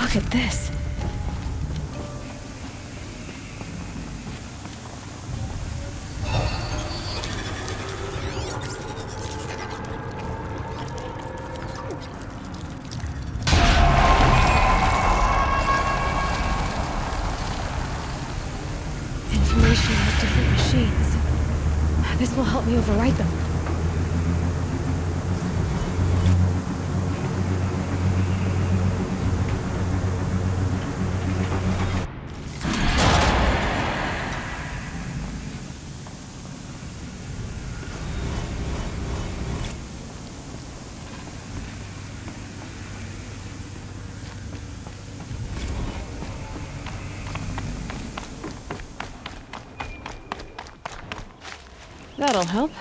Look at this. Information about different machines. This will help me override them. That'll help.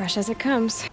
Fresh as it comes.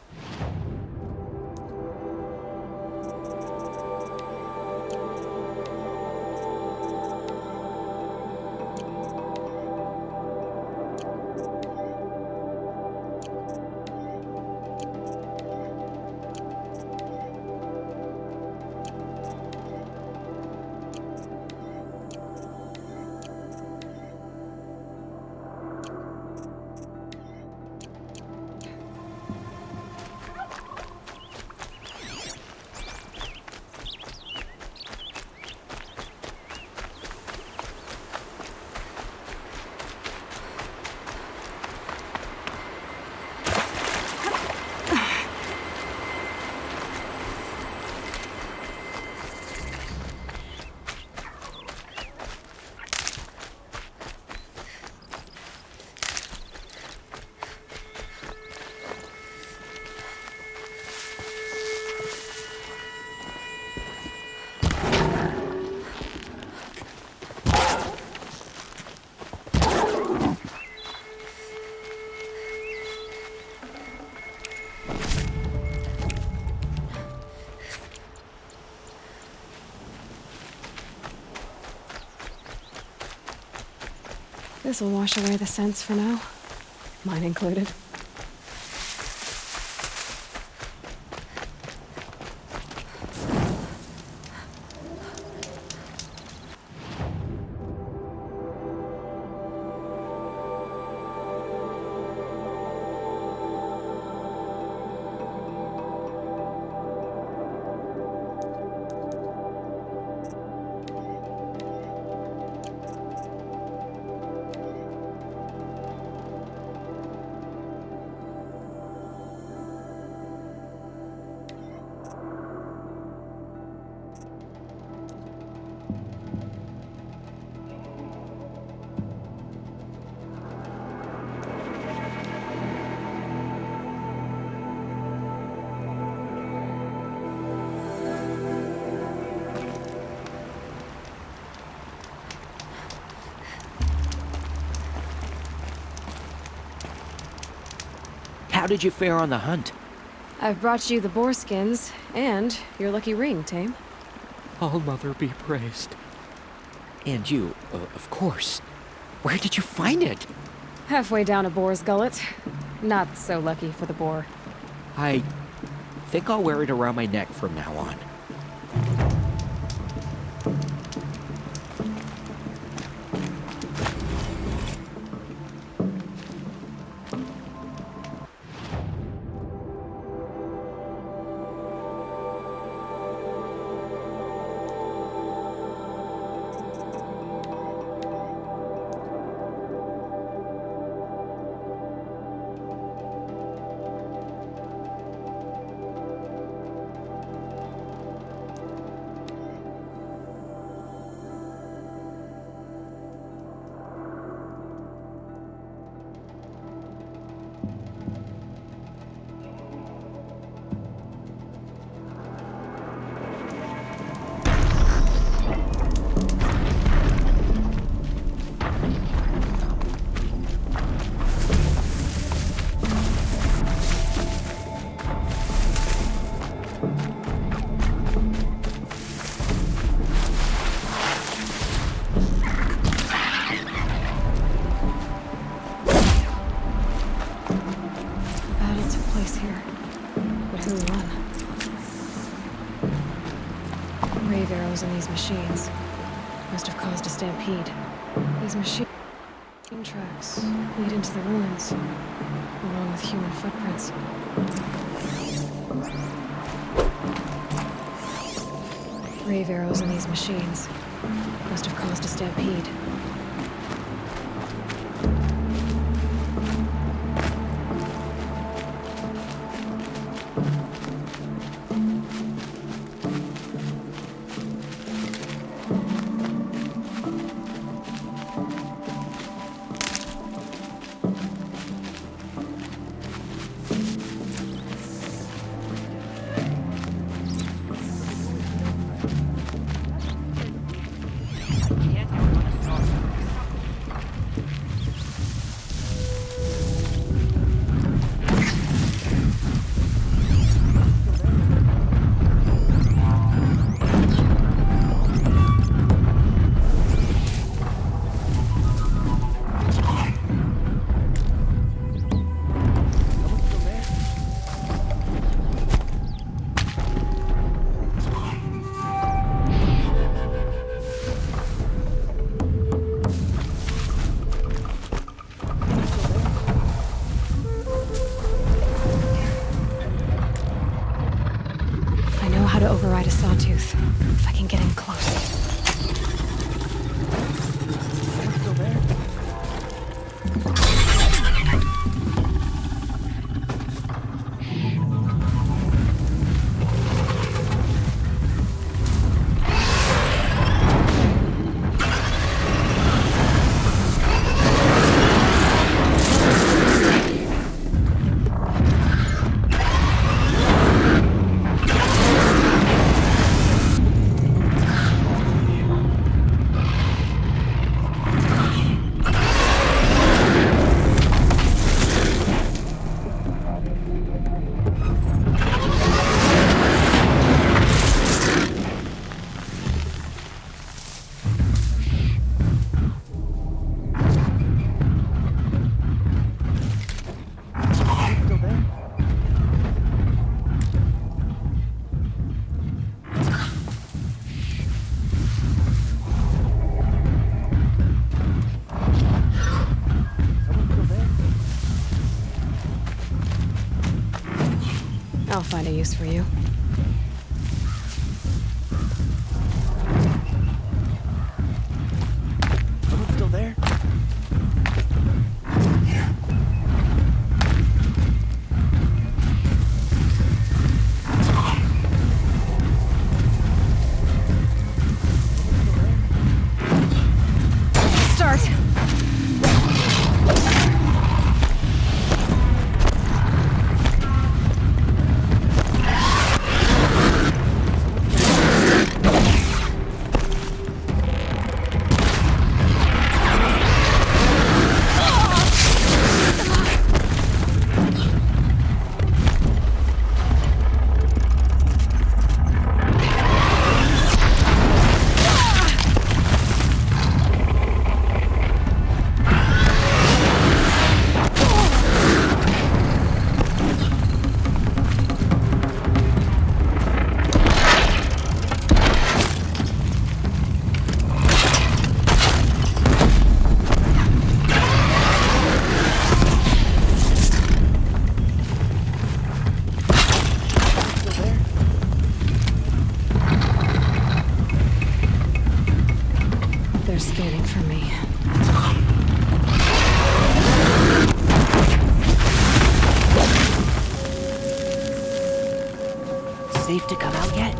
This'll wash away the scents for now. Mine included. How did you fare on the hunt? I've brought you the boar skins, and your lucky ring, Tame. All Mother be praised. And you, of course. Where did you find it? Halfway down a boar's gullet. Not so lucky for the boar. I think I'll wear it around my neck from now on. In these machines must have caused a stampede. These machine tracks lead into the ruins, along with human footprints. Grave arrows in these machines must have caused a stampede. to override a sawtooth. If I can get in close. Someone still there? I'll find a use for you. Someone still there? Start! They're scanning for me. Safe to come out yet?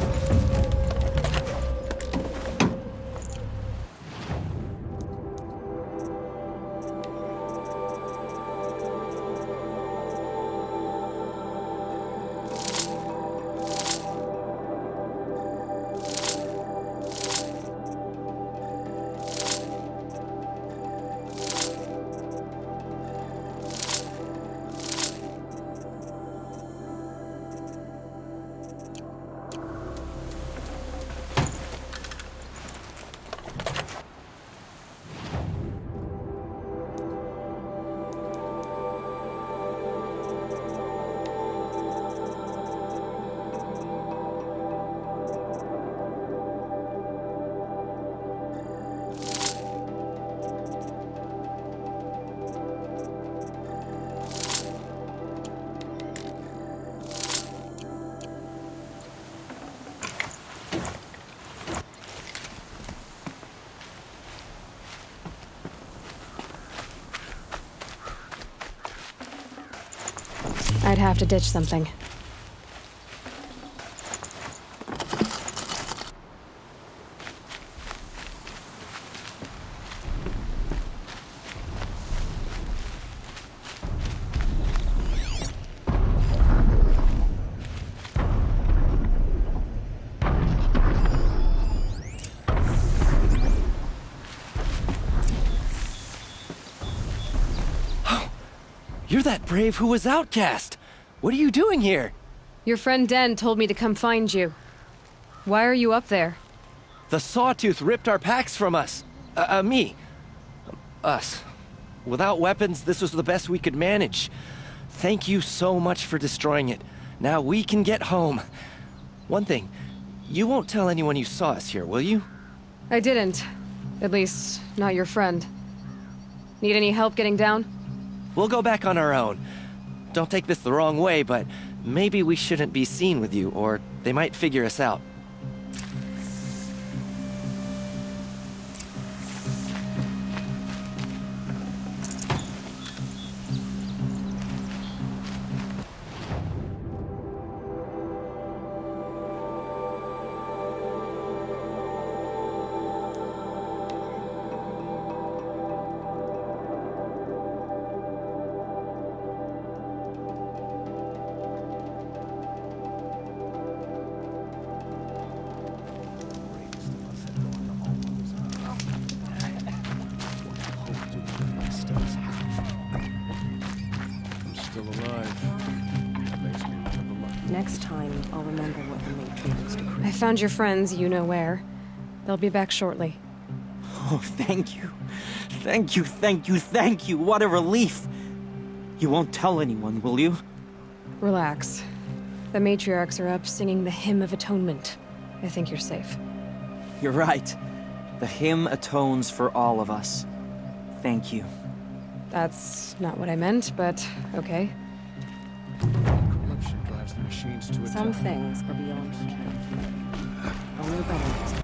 I'd have to ditch something. You're that brave who was outcast! What are you doing here? Your friend Den told me to come find you. Why are you up there? The Sawtooth ripped our packs from us. Me. Us. Without weapons, this was the best we could manage. Thank you so much for destroying it. Now we can get home. One thing, you won't tell anyone you saw us here, will you? I didn't. At least, not your friend. Need any help getting down? We'll go back on our own. Don't take this the wrong way, but maybe we shouldn't be seen with you, or they might figure us out. Next time, I'll remember what the Matriarchs decreed. I found your friends, you know where. They'll be back shortly. Oh, thank you. Thank you, thank you, thank you. What a relief. You won't tell anyone, will you? Relax. The Matriarchs are up singing the Hymn of Atonement. I think you're safe. You're right. The hymn atones for all of us. Thank you. That's not what I meant, but okay. Corruption drives the machines to attack. Some things are beyond care. I'll know better next time.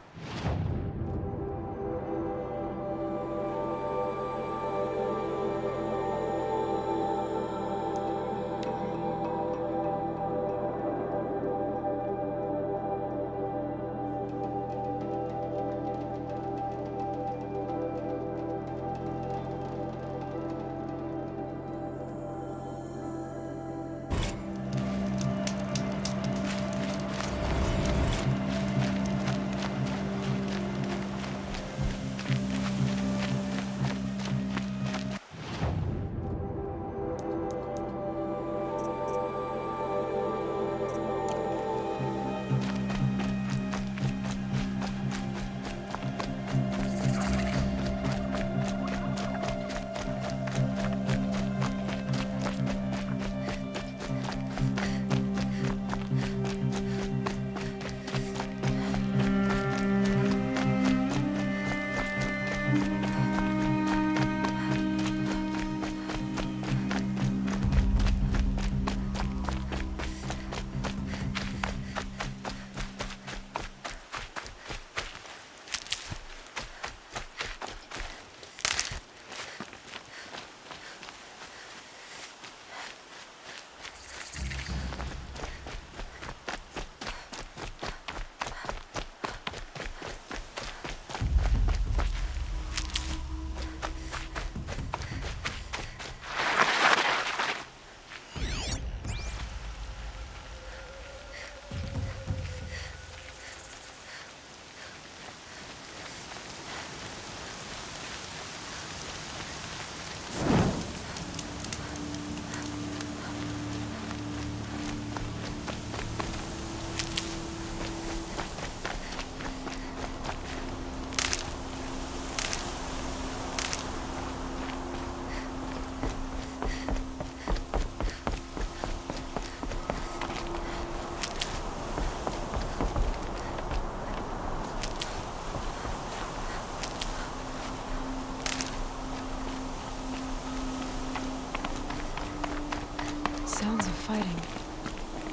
Sounds of fighting.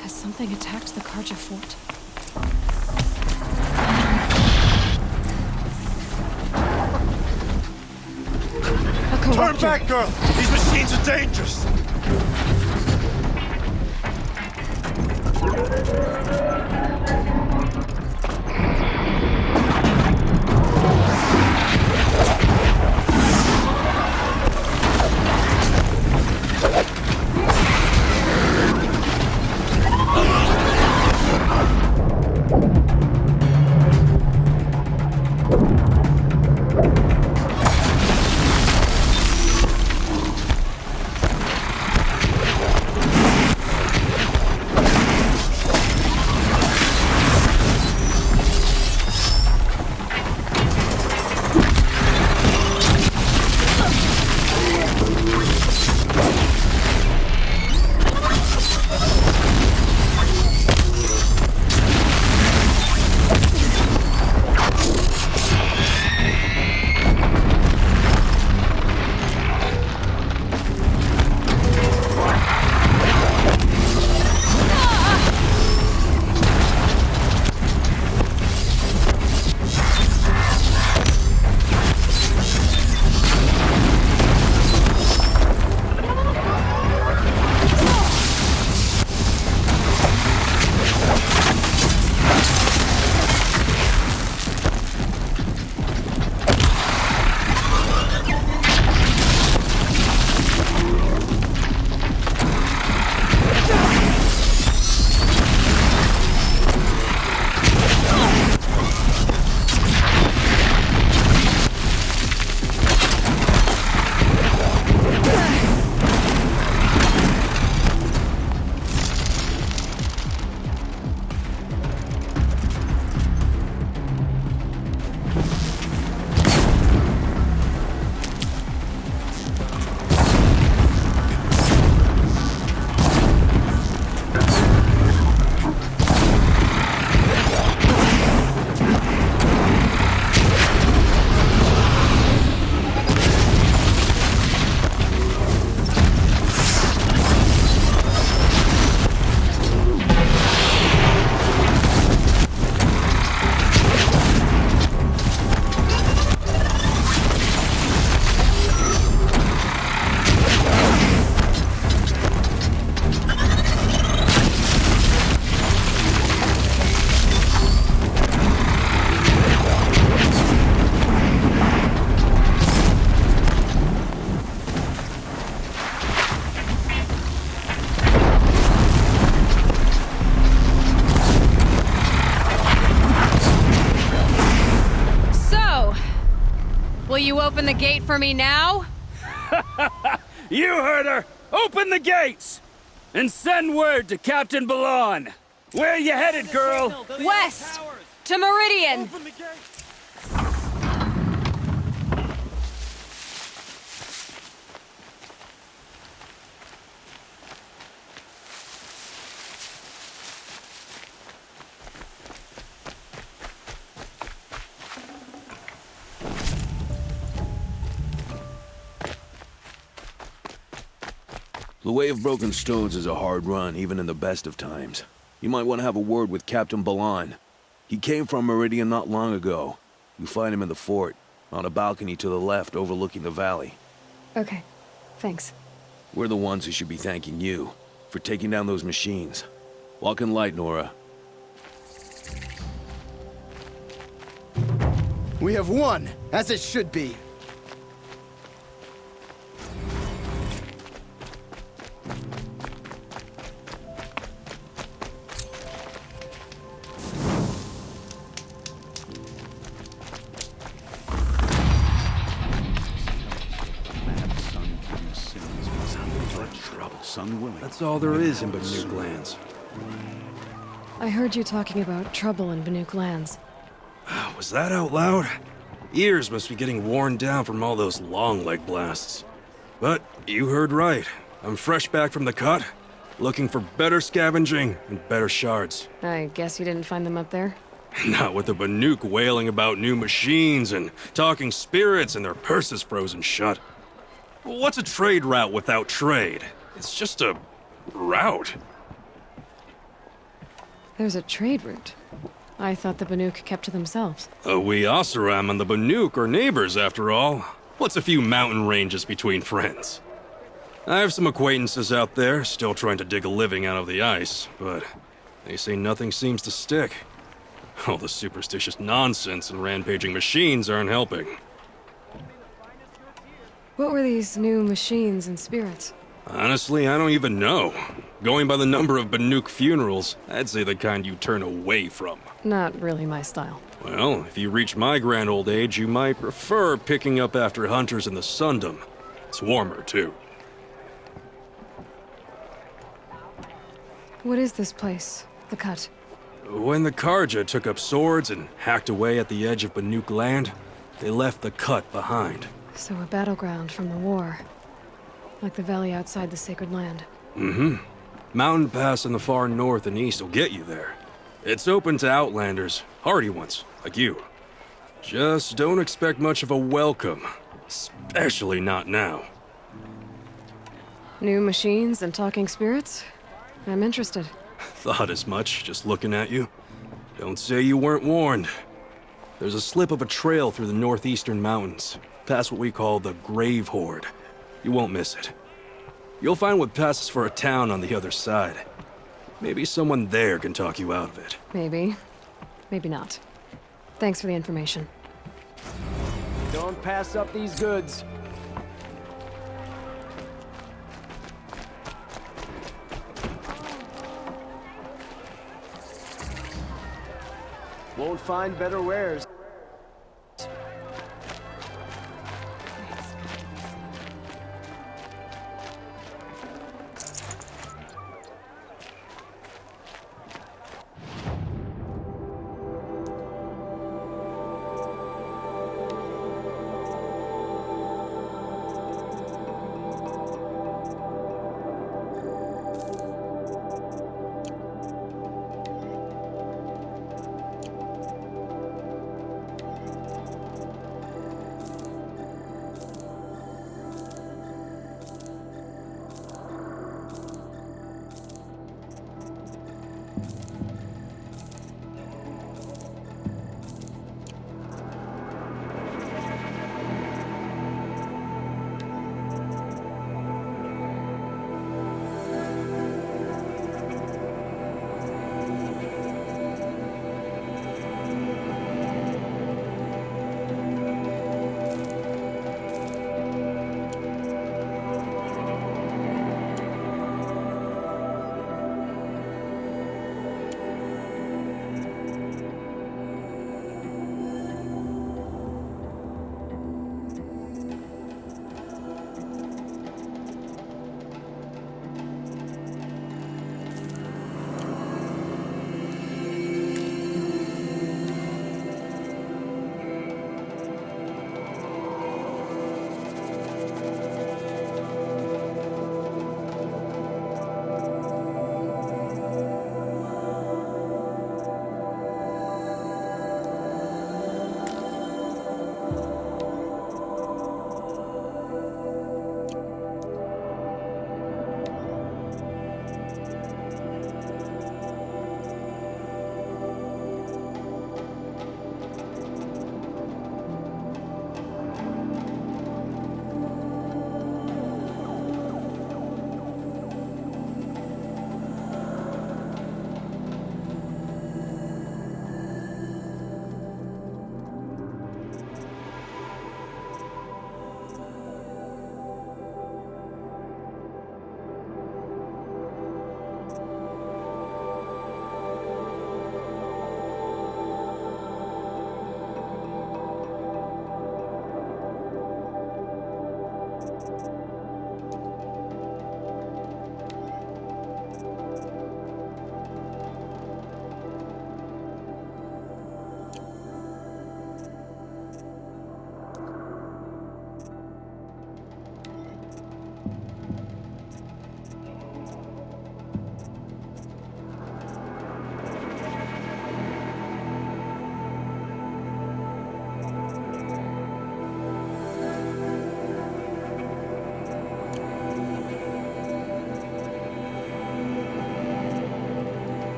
Has something attacked the Karja fort? Turn back, girl! These machines are dangerous! Will you open the gate for me now? You heard her! Open the gates! And send word to Captain Balon! Where you headed, girl? West! To Meridian! The Way of Broken Stones is a hard run, even in the best of times. You might want to have a word with Captain Balon. He came from Meridian not long ago. You find him in the fort, on a balcony to the left overlooking the valley. Okay, thanks. We're the ones who should be thanking you for taking down those machines. Walk in light, Nora. We have won, as it should be. That's all there is in Banuk lands. I heard you talking about trouble in Banuk lands. Was that out loud? Ears must be getting worn down from all those long leg blasts. But you heard right. I'm fresh back from the cut, looking for better scavenging and better shards. I guess you didn't find them up there? Not with the Banuk wailing about new machines and talking spirits and their purses frozen shut. What's a trade route without trade? It's just a route. There's a trade route. I thought the Banuk kept to themselves. We Oseram and the Banuk are neighbors, after all. What's a few mountain ranges between friends? I have some acquaintances out there, still trying to dig a living out of the ice, but they say nothing seems to stick. All the superstitious nonsense and rampaging machines aren't helping. What were these new machines and spirits? Honestly, I don't even know. Going by the number of Banuk funerals, I'd say the kind you turn away from. Not really my style. Well, if you reach my grand old age, you might prefer picking up after hunters in the Sundom. It's warmer, too. What is this place? The Cut? When the Karja took up swords and hacked away at the edge of Banuk land, they left the Cut behind. So a battleground from the war. Like the valley outside the Sacred Land. Mm-hmm. Mountain Pass in the far north and east will get you there. It's open to outlanders, hardy ones, like you. Just don't expect much of a welcome. Especially not now. New machines and talking spirits? I'm interested. Thought as much, just looking at you. Don't say you weren't warned. There's a slip of a trail through the northeastern mountains, past what we call the Grave Horde. You won't miss it. You'll find what passes for a town on the other side. Maybe someone there can talk you out of it. Maybe. Maybe not. Thanks for the information. Don't pass up these goods. Won't find better wares.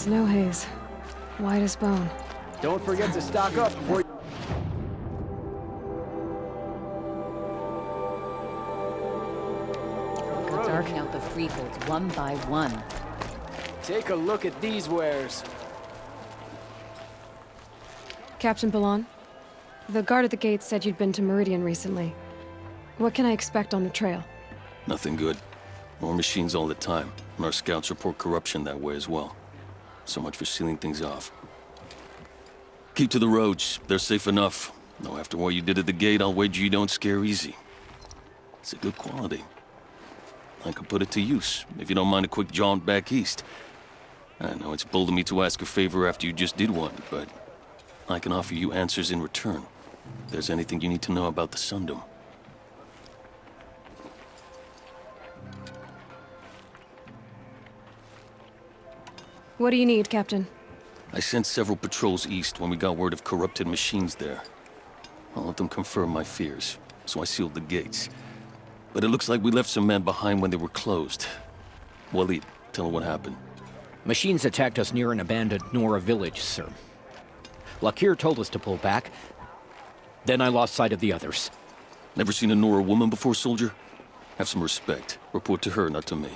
Snow haze. White as bone. Don't forget to stock up before Darking out the freeholds one by one. take a look at these wares. Captain Ballon, the guard at the gate said you'd been to Meridian recently. What can I expect on the trail? Nothing good. More machines all the time, and our scouts report corruption that way as well. So much for sealing things off. Keep to the roads. They're safe enough. Though after what you did at the gate, I'll wager you don't scare easy. It's a good quality. I could put it to use, if you don't mind a quick jaunt back east. I know it's bold of me to ask a favor after you just did one, but I can offer you answers in return. If there's anything you need to know about the Sundom. What do you need, Captain? I sent several patrols east when we got word of corrupted machines there. I'll let them confirm my fears, so I sealed the gates. But it looks like we left some men behind when they were closed. Walid, tell her what happened. Machines attacked us near an abandoned Nora village, sir. Lakir told us to pull back. Then I lost sight of the others. Never seen a Nora woman before, soldier? Have some respect. Report to her, not to me.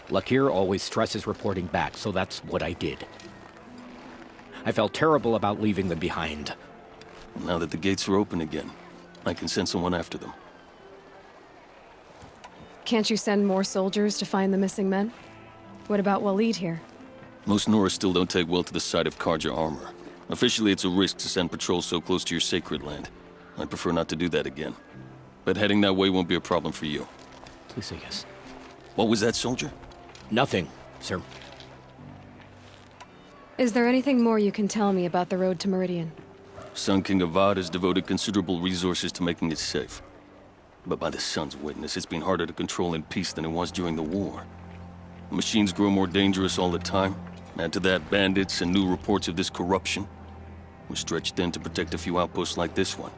Lakir always stresses reporting back, so that's what I did. I felt terrible about leaving them behind. Now that the gates are open again, I can send someone after them. Can't you send more soldiers to find the missing men? What about Walid here? Most Nora still don't take well to the sight of Karja armor. Officially, it's a risk to send patrols so close to your sacred land. I'd prefer not to do that again. But heading that way won't be a problem for you. Please say yes. What was that, soldier? Nothing, sir. Is there anything more you can tell me about the road to Meridian? Sun King Avad has devoted considerable resources to making it safe. But by the Sun's witness, it's been harder to control in peace than it was during the war. Machines grow more dangerous all the time. Add to that bandits and new reports of this corruption. We're stretched thin to protect a few outposts like this one.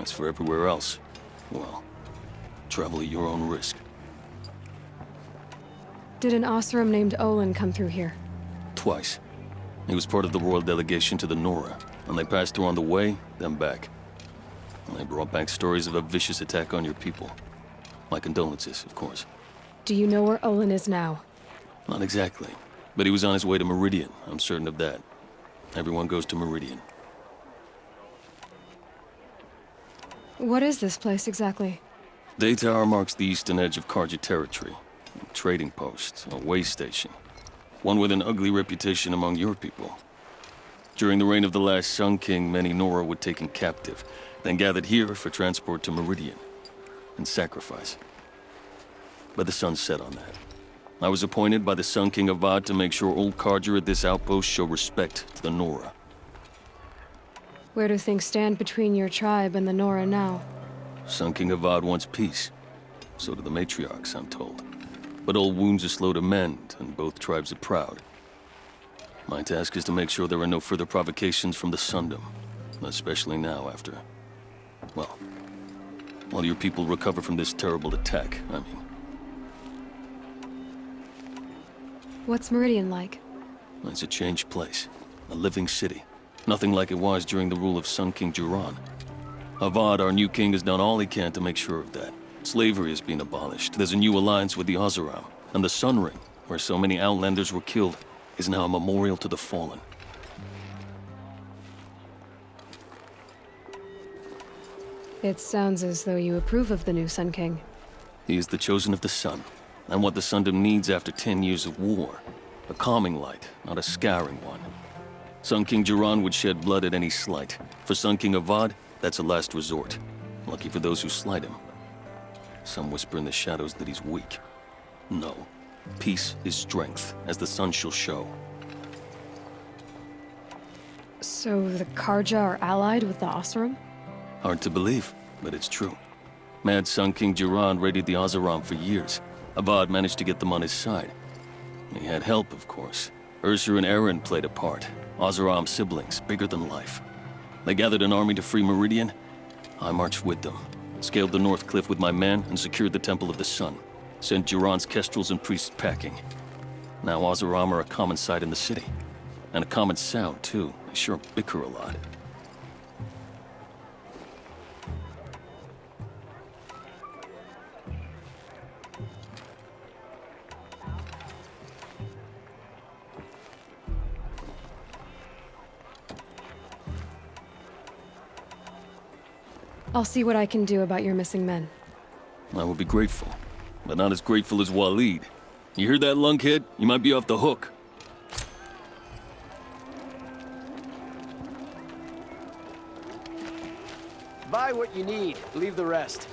As for everywhere else, well, travel at your own risk. Did an Oseram named Olin come through here? Twice. He was part of the royal delegation to the Nora, and they passed through on the way, then back. And they brought back stories of a vicious attack on your people. My condolences, of course. Do you know where Olin is now? Not exactly, but he was on his way to Meridian, I'm certain of that. Everyone goes to Meridian. What is this place exactly? Day Tower marks the eastern edge of Karja territory. A trading post, a way station. One with an ugly reputation among your people. During the reign of the last Sun King, many Nora were taken captive, then gathered here for transport to Meridian, and sacrifice. But the sun set on that. I was appointed by the Sun King Avad to make sure old Karja at this outpost show respect to the Nora. Where do things stand between your tribe and the Nora now? Sun King Avad wants peace. So do the matriarchs, I'm told. But old wounds are slow to mend, and both tribes are proud. My task is to make sure there are no further provocations from the Sundom. Especially now after... well, while your people recover from this terrible attack, I mean. What's Meridian like? It's a changed place. A living city. Nothing like it was during the rule of Sun King Jiran. Avad, our new king, has done all he can to make sure of that. Slavery has been abolished. There's a new alliance with the Oseram. And the Sun Ring, where so many Outlanders were killed, is now a memorial to the fallen. It sounds as though you approve of the new Sun King. He is the chosen of the Sun, and what the Sundom needs after 10 years of war. A calming light, not a scouring one. Sun King Jiran would shed blood at any slight. For Sun King Avad, that's a last resort. Lucky for those who slight him. Some whisper in the shadows that he's weak. No. Peace is strength, as the sun shall show. So the Karja are allied with the Oseram? Hard to believe, but it's true. Mad Sun King Jiran raided the Oseram for years. Avad managed to get them on his side. He had help, of course. Ursur and Eren played a part. Oseram siblings, bigger than life. They gathered an army to free Meridian. I marched with them. Scaled the North Cliff with my men and secured the Temple of the Sun. Sent Jiran's kestrels and priests packing. Now, Oseram are a common sight in the city. And a common sound, too. They sure bicker a lot. I'll see what I can do about your missing men. I would be grateful, but not as grateful as Waleed. You hear that, lunkhead? You might be off the hook. Buy what you need, leave the rest.